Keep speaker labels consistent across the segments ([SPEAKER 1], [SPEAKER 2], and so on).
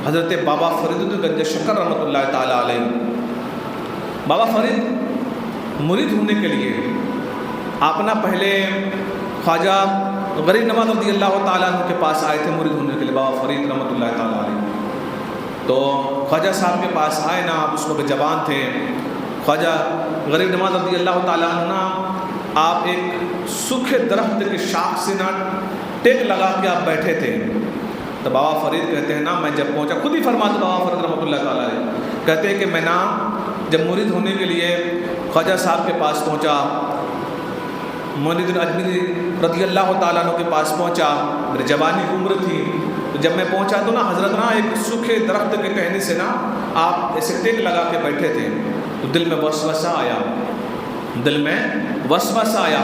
[SPEAKER 1] حضرت بابا فرید گنج شکر رحمۃ اللہ تعالیٰ علیہ۔ بابا فرید مرید ہونے کے لیے آپ نا پہلے خواجہ غریب نواز رضی اللہ تعالیٰ عنہ کے پاس آئے تھے مرید ہونے کے لیے، بابا فرید رحمۃ اللہ تعالیٰ علیہ۔ تو خواجہ صاحب کے پاس آئے نا، آپ اس وقت جوان تھے۔ خواجہ غریب نواز رضی اللہ تعالیٰ عنہ آپ ایک سوکھے درخت کے شاخ سے نا ٹیک لگا کے آپ بیٹھے تھے۔ تو بابا فرید کہتے ہیں نا، میں جب پہنچا، خود ہی فرماتے بابا فرید رحمۃ اللہ تعالیٰ علیہ، کہتے ہیں کہ میں نا جب مرید ہونے کے لیے خواجہ صاحب کے پاس پہنچا، معین الدین اجمیری رضی اللہ تعالیٰ عنہ کے پاس پہنچا، میری جوانی کی عمر تھی، تو جب میں پہنچا تو نا حضرت نا ایک سوکھے درخت کے ٹہنی سے نا آپ ایسے ٹیک لگا کے بیٹھے تھے۔ تو دل میں وسوسہ آیا، دل میں وسوسہ آیا۔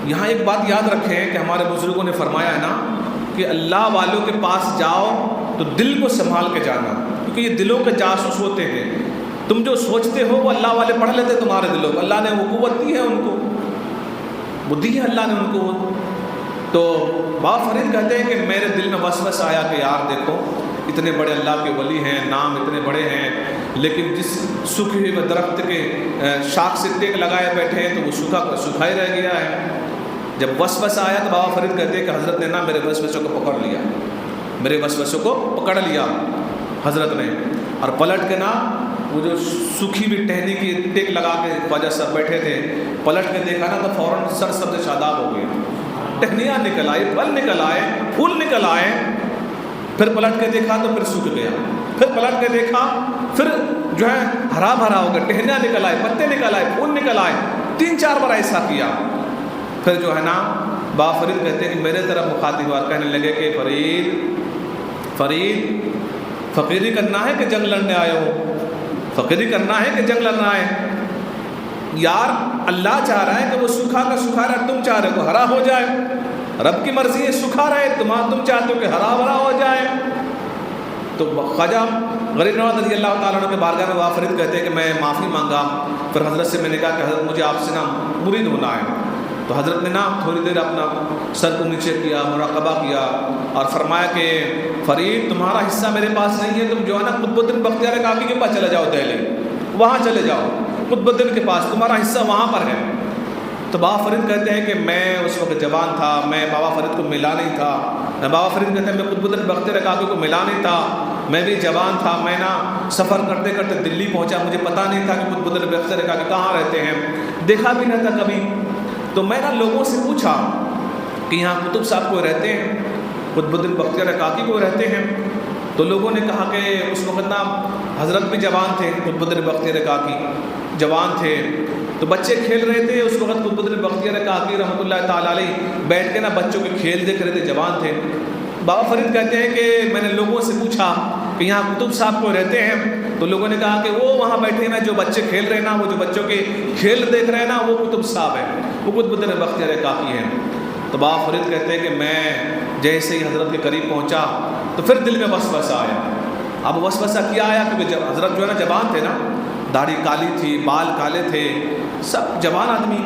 [SPEAKER 1] یہاں ایک بات یاد رکھیں کہ ہمارے بزرگوں نے فرمایا ہے نا کہ اللہ والوں کے پاس جاؤ تو دل کو سنبھال کے جانا، کیونکہ یہ دلوں کے جاسوس ہوتے ہیں۔ تم جو سوچتے ہو وہ اللہ والے پڑھ لیتے تمہارے دلوں کو، اللہ نے وہ قوت دی ہے ان کو، وہ دی ہے اللہ نے ان کو۔ تو بابا فرید کہتے ہیں کہ میرے دل میں وسوسہ آیا کہ یار دیکھو اتنے بڑے اللہ کے ولی ہیں، نام اتنے بڑے ہیں، لیکن جس سوکھے ہوئے درخت کے شاخ سے ٹیک لگائے بیٹھے ہیں تو وہ سوکھا ہی رہ گیا ہے۔ جب وسوسہ آیا تو بابا فرید کہتے ہیں کہ حضرت نے نا میرے وسوسے کو پکڑ لیا، میرے وسوسے کو پکڑ لیا حضرت نے، اور پلٹ کے نا وہ جو سوکھی ہوئی ٹہنی کی ٹیک لگا کے خواجہ صاحب بیٹھے تھے، پلٹ کے دیکھا نا تو فوراً سر سبز شاداب ہو گئے، ٹہنیاں نکل آئی، پھل نکل آئے، پھول نکل آئے۔ پھر پلٹ کے دیکھا تو پھر سوکھ گیا، پھر پلٹ کے دیکھا پھر جو ہے ہرا بھرا ہو گیا، ٹہنیاں نکل آئے، پتے نکل آئے، پھول نکل آئے، 3-4 بار ایسا کیا۔ پھر جو ہے نا بابا فرید کہتے ہیں کہ میرے طرف مخاطب اور کہنے لگے کہ فرید فقیری کرنا ہے کہ جنگ لڑنے آئے ہو؟ فقیری کرنا ہے کہ جنگ لڑنا ہے؟ یار اللہ چاہ رہا ہے کہ وہ سوکھا کا سوکھا رہے، تم چاہ رہے ہو ہرا ہو جائے، رب کی مرضی ہے سوکھا رہے، تم چاہتے ہو کہ ہرا بھرا ہو جائے۔ تو خواجہ غریب نواز رضی اللہ تعالیٰ عنہ کے بارگاہ میں بابا فرید کہتے ہیں کہ میں معافی مانگا، پھر حضرت سے میں نے کہا کہ حضرت مجھے آپ سے نا مرید ہونا ہے۔ تو حضرت نے نا تھوڑی دیر اپنا سر کو نیچے کیا، مراقبہ کیا، اور فرمایا کہ فرید تمہارا حصہ میرے پاس نہیں ہے، تم جو ہے نا قطب الدین بختیار کاکی کے پاس چلے جاؤ، دہلی وہاں چلے جاؤ، قطب الدین کے پاس تمہارا حصہ وہاں پر ہے۔ تو بابا فرید کہتے ہیں کہ میں اس وقت جوان تھا، میں بابا فرید کو ملا نہیں تھا، بابا فرید کہتے ہیں میں قطب الدین بختیار کاکی کو ملا نہیں تھا، میں بھی جوان تھا، میں نا سفر کرتے کرتے دلی پہنچا، مجھے پتہ نہیں تھا کہ قطب الدین بختیار کاکی کہاں رہتے ہیں، دیکھا بھی نہیں تھا کبھی۔ تو میں نا لوگوں سے پوچھا کہ یہاں قطب صاحب کو رہتے ہیں، قطب الدین بختیار کاکی کو رہتے ہیں؟ تو لوگوں نے کہا کہ اس وقت نا حضرت بھی جوان تھے، قطب الدین بختیار کاکی جوان تھے، تو بچے کھیل رہے تھے، اس وقت قطب الدین بختیار کاکی رحمۃ اللہ تعالیٰ علیہ بیٹھ کے نا بچوں کے کھیل دیکھ رہے تھے، جوان تھے۔ بابا فرید کہتے ہیں کہ میں نے لوگوں سے پوچھا کہ یہاں قطب صاحب کو رہتے ہیں؟ تو لوگوں نے کہا کہ وہ وہاں بیٹھے نا، جو بچے کھیل رہے ہیں نا، وہ جو بچوں کے کھیل دیکھ رہے ہیں نا، وہ قطب صاحب ہیں، وہ قطب الدین بختیار کاکی ہیں۔ تو بابا فرید کہتے ہیں کہ میں جیسے ہی حضرت کے قریب پہنچا تو پھر دل میں وسوسہ آیا۔ اب وسوسہ کیا آیا؟ کیونکہ جب حضرت جو ہے نا جوان تھے نا، داڑھی کالی تھی، بال کالے تھے، سب جوان آدمی۔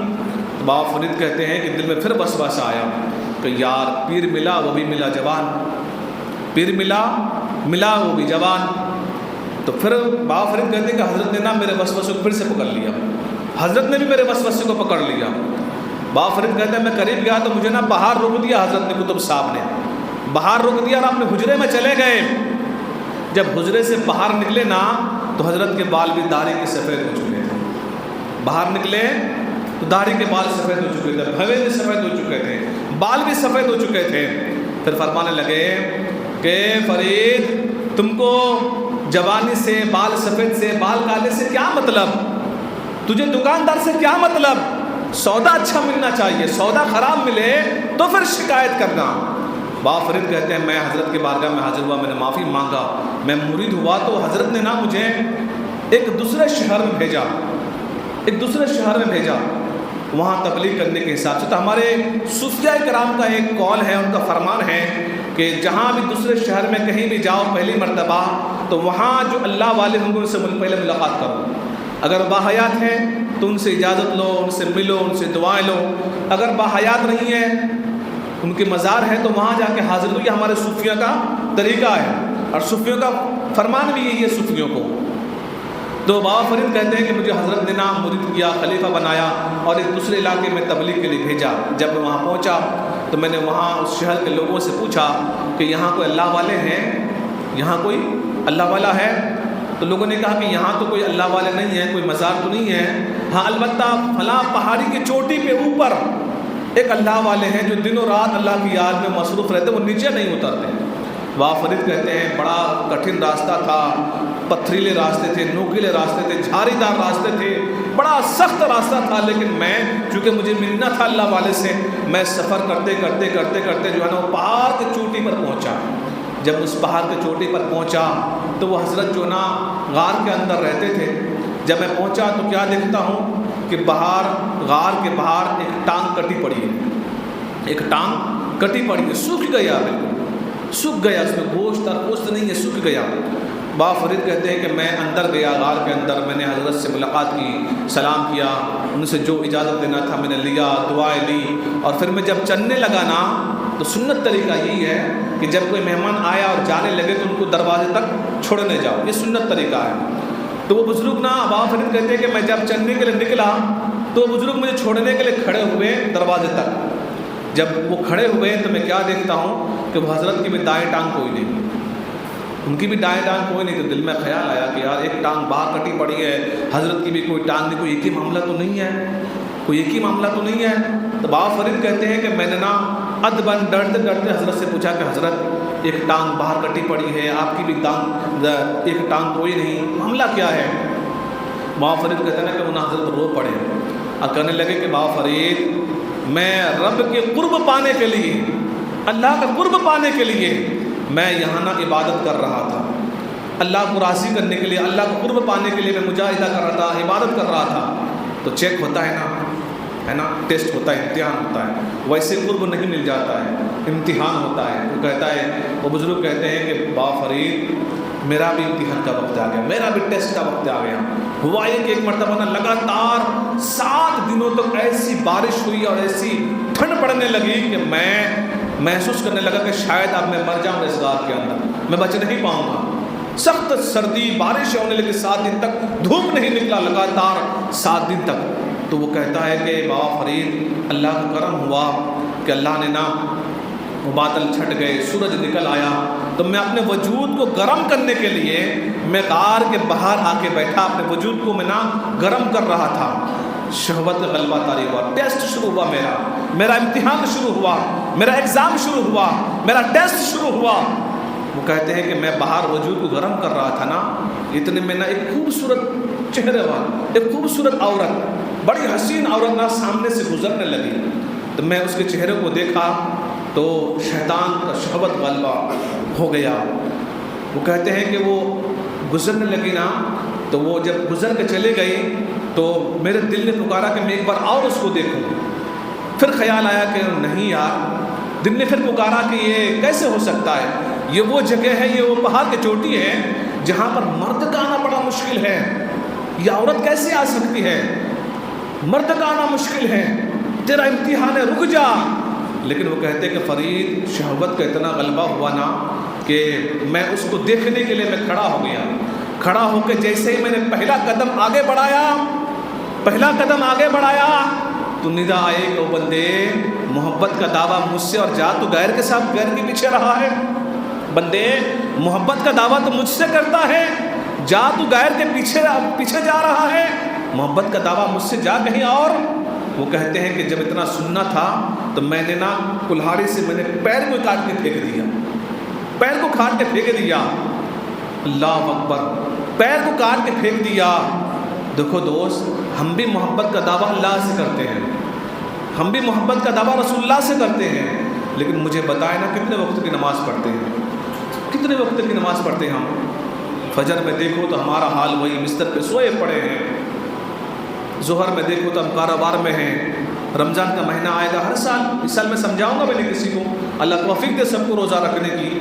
[SPEAKER 1] تو بابا فرید کہتے ہیں کہ دل میں پھر وسوسہ آیا کہ یار پیر ملا وہ بھی ملا جوان، پیر ملا وہ بھی جوان۔ تو پھر بابا فرید کہتے ہیں کہ حضرت نے نا میرے وسوسے کو پھر سے پکڑ لیا، حضرت نے بھی میرے وسوسے کو پکڑ لیا۔ بابا فرید کہتے ہیں میں قریب گیا تو مجھے نا باہر روک دیا حضرت نے، قطب صاحب نے باہر روک دیا اور اپنے حجرے میں چلے گئے۔ جب حجرے سے باہر نکلے نا تو حضرت کے بال بھی داڑھی کے سفید ہو چکے تھے، باہر نکلے تو داڑھی کے بال سفید ہو چکے تھے، بھوے بھی سفید ہو چکے تھے، بال بھی سفید ہو چکے تھے۔ پھر فرمانے لگے کہ فرید تم کو جوانی سے، بال سفید سے، بال کالے سے کیا مطلب؟ تجھے دکاندار سے کیا مطلب؟ سودا اچھا ملنا چاہیے، سودا خراب ملے تو پھر شکایت کرنا۔ بابا فرید کہتے ہیں میں حضرت کے بارگاہ میں حاضر ہوا، میں نے معافی مانگا، میں مرید ہوا تو حضرت نے نا مجھے ایک دوسرے شہر میں بھیجا، ایک دوسرے شہر میں بھیجا وہاں تبلیغ کرنے کے حساب سے۔ تو ہمارے صوفیاء کرام کا ایک قول ہے، ان کا فرمان ہے کہ جہاں بھی دوسرے شہر میں کہیں بھی جاؤ پہلی مرتبہ تو وہاں جو اللہ والے ہوں گے ان سے پہلے ملاقات کرو، اگر باحیات ہیں تو ان سے اجازت لو، ان سے ملو، ان سے دعائیں لو، اگر باحیات نہیں ہیں ان کے مزار ہے تو وہاں جا کے حاضر ہو۔ یہ ہمارے صوفیہ کا طریقہ ہے۔ اور صوفیوں کا فرمان بھی یہی ہے صوفیوں کو. تو بابا فرید کہتے ہیں کہ مجھے حضرت نے نا مرید کیا، خلیفہ بنایا اور ایک دوسرے علاقے میں تبلیغ کے لیے بھیجا. جب میں وہاں پہنچا تو میں نے وہاں اس شہر کے لوگوں سے پوچھا کہ یہاں کوئی اللہ والے ہیں، یہاں کوئی اللہ والا ہے؟ تو لوگوں نے کہا کہ یہاں تو کوئی اللہ والے نہیں ہے، کوئی مزار تو نہیں ہے. ہاں البتہ فلاں پہاڑی کی چوٹی پہ اوپر ایک اللہ والے ہیں جو دن و رات اللہ کی یاد میں مصروف رہتے، وہ نیچے نہیں اترتے. بابا فرید کہتے ہیں بڑا کٹھن راستہ تھا، پتھریلے راستے تھے، نوکیلے راستے تھے، جھاری دار راستے تھے، بڑا سخت راستہ تھا. لیکن میں چونکہ مجھے ملنا تھا اللہ والے سے، میں سفر کرتے کرتے کرتے کرتے جو ہے نا وہ پہاڑ کی چوٹی پر پہنچا. جب اس پہاڑ کی چوٹی پر پہنچا تو وہ حضرت جو نا غار کے اندر رہتے تھے. جب میں پہنچا تو کیا دیکھتا ہوں کہ غار کے باہر ایک ٹانگ کٹی پڑی ہے، ایک ٹانگ کٹی پڑی ہے، سوکھ گیا، بالکل سوکھ گیا، اس میں گوشت اور گوشت نہیں ہے، سوکھ گیا. بابا فرید کہتے ہیں کہ میں اندر گیا، غار کے اندر، میں نے حضرت سے ملاقات کی، سلام کیا، ان سے جو اجازت دینا تھا میں نے لیا، دعائیں لی. اور پھر میں جب چلنے لگا نا تو سنت طریقہ یہی ہے کہ جب کوئی مہمان آیا اور جانے لگے تو ان کو دروازے تک چھوڑنے جاؤ، یہ سنت طریقہ ہے. تو وہ بزرگ نا بابا فرید کہتے ہیں کہ میں جب چلنے کے لیے نکلا تو وہ بزرگ مجھے چھوڑنے کے لیے کھڑے ہوئے دروازے تک. جب وہ کھڑے ہوئے تو میں کیا دیکھتا ہوں کہ وہ حضرت کی بھی دائیں ٹانگ کوئی نہیں، ان کی بھی دائیں ٹانگ کوئی نہیں. تو دل میں خیال آیا کہ یار ایک ٹانگ باہر کٹی پڑی ہے، حضرت کی بھی کوئی ٹانگ نہیں، کوئی ایک ہی معاملہ تو نہیں ہے، کوئی ایک ہی معاملہ تو نہیں ہے. تو بابا فرید کہتے ہیں کہ میں نے نا ادبن ڈرتے ڈرتے حضرت سے پوچھا کہ حضرت ایک ٹانگ باہر کٹی پڑی ہے، آپ کی بھی ایک ٹانگ کوئی نہیں، معاملہ کیا ہے؟ بابا فرید کہتے ہیں کہ انہیں حضرت رو پڑے اور کہنے لگے کہ بابا فرید میں رب کے قرب پانے کے لیے، اللہ کا قرب پانے کے لیے میں یہاں نا عبادت کر رہا تھا، اللہ کو راضی کرنے کے لیے، اللہ کو قرب پانے کے لیے میں مجاہدہ کر رہا تھا، عبادت کر رہا تھا. تو چیک ہوتا ہے نا ٹیسٹ ہوتا ہے، امتحان ہوتا ہے، ویسے قرب نہیں مل جاتا ہے، امتحان ہوتا ہے. وہ کہتا ہے، وہ بزرگ کہتے ہیں کہ بابا فرید میرا بھی امتحان کا وقت آ گیا، میرا بھی ٹیسٹ کا وقت آ گیا. ہوا یہ کہ ایک مرتبہ نا لگاتار 7 دنوں تک ایسی بارش ہوئی اور ایسی ٹھنڈ پڑنے لگی کہ میں محسوس کرنے لگا کہ شاید اب میں مر جاؤں اس غار کے اندر، میں بچ نہیں پاؤں گا. سخت سردی، بارش ہونے لگی، 7 دن تک دھوپ نہیں نکلا، لگاتار 7 دن تک. تو وہ کہتا ہے کہ بابا فرید اللہ کا کرم ہوا کہ اللہ نے نا وہ بادل چھٹ گئے، سورج نکل آیا، تو میں اپنے وجود کو گرم کرنے کے لیے میں غار کے باہر آ کے بیٹھا، اپنے وجود کو میں نا گرم کر رہا تھا. شہوت غلبہ طاری ہوا، ٹیسٹ شروع ہوا، میرا امتحان شروع ہوا، میرا ایگزام شروع ہوا، میرا ٹیسٹ شروع ہوا. وہ کہتے ہیں کہ میں باہر وجود کو گرم کر رہا تھا نا، اتنے میں نا ایک خوبصورت چہرے والا، ایک خوبصورت عورت، بڑی حسین عورت نا سامنے سے گزرنے لگی. تو میں اس کے چہرے کو دیکھا تو شیطان کا شہوت غلبہ ہو گیا. وہ کہتے ہیں کہ وہ گزرنے لگی نا، تو وہ جب گزر کے چلے گئی تو میرے دل نے پکارا کہ میں ایک بار اور اس کو دیکھوں. پھر خیال آیا کہ نہیں یار، دل نے پھر پکارا کہ یہ کیسے ہو سکتا ہے، یہ وہ جگہ ہے، یہ وہ پہاڑ کی چوٹی ہے جہاں پر مرد کا آنا بڑا مشکل ہے، یہ عورت کیسے آ سکتی ہے، مرد کا آنا مشکل ہے، تیرا امتحان ہے، رک جا. لیکن وہ کہتے کہ فرید شہوت کا اتنا غلبہ ہوا نا کہ میں اس کو دیکھنے کے لیے میں کھڑا ہو گیا. کھڑا ہو کے جیسے ہی میں نے پہلا قدم آگے بڑھایا تو ندا آئے کہ وہ بندے محبت کا دعویٰ مجھ سے، اور جا تو غیر کے ساتھ غیر کے پیچھے رہا ہے. بندے محبت کا دعویٰ تو مجھ سے کرتا ہے، جا تو غیر کے پیچھے جا رہا ہے، محبت کا دعویٰ مجھ سے جا کہیں اور. وہ کہتے ہیں کہ جب اتنا سننا تھا تو میں نے نا کلہاڑی سے میں نے پیر کو کاٹ کے پھینک دیا، پیر کو کاٹ کے پھینک دیا. اللہ اکبر، پیر کو کاٹ کے پھینک دیا. دیکھو دوست، ہم بھی محبت کا دعویٰ اللہ سے کرتے ہیں، ہم بھی محبت کا دعویٰ رسول اللہ سے کرتے ہیں، لیکن مجھے بتائیں نا کتنے وقت کی نماز پڑھتے ہیں، کتنے وقت کی نماز پڑھتے ہیں ہم. فجر میں دیکھو تو ہمارا حال وہی، بستر پہ سوئے پڑے ہیں. ظہر میں دیکھو تو ہم کاروبار میں ہیں. رمضان کا مہینہ آئے گا ہر سال، اس سال میں سمجھاؤں گا میں نے کسی کو، اللہ توفیق دے سب کو روزہ رکھنے کی.